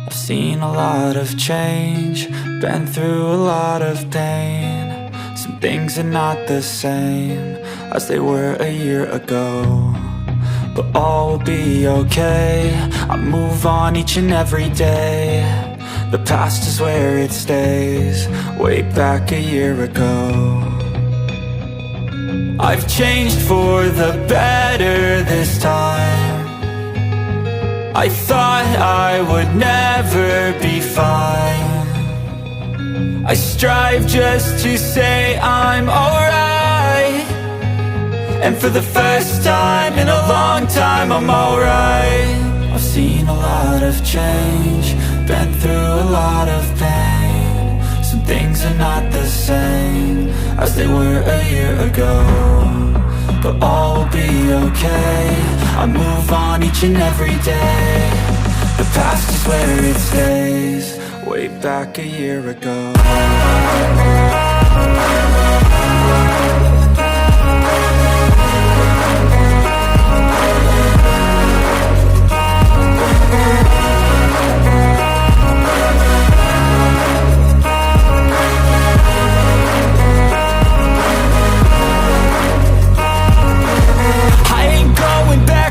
I've seen a lot of change, been through a lot of pain. Some things are not the same as they were a year ago, but all will be okay. I move on each and every day. The past is where it stays, way back a year ago. I've changed for the better this time. I thought I would never be fine. I strive just to say I'm alright, and for the first time in a long time I'm alright. I've seen a lot of change, been through a lot of pain. Some things are not the same as they were a year ago, but all will be okay. I move on each and every day. The past is where it stays, way back a year ago.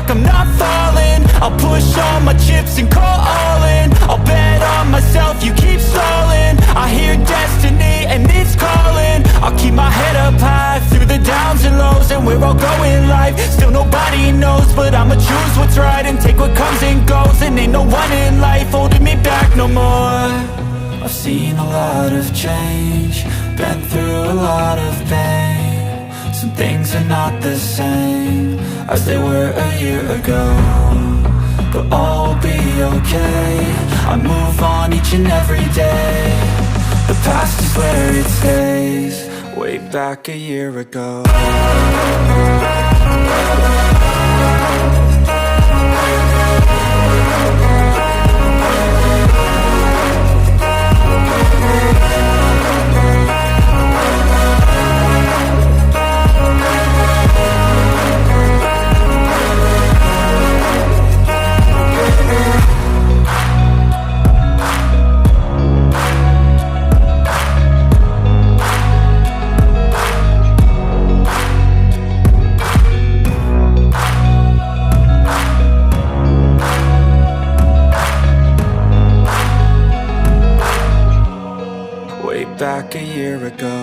I'm not falling, I'll push all my chips and call all in. I'll bet on myself, you keep stalling. I hear destiny and it's calling. I'll keep my head up high through the downs and lows, and we're all going life. Still nobody knows, but I'ma choose what's right and take what comes and goes. And ain't no one in life holding me back no more. I've seen a lot of change, been through a lot of pain. Some things are not the same as they were a year ago, but all will be okay. I move on each and every day. The past is where it stays, way back a year ago. Back a year ago.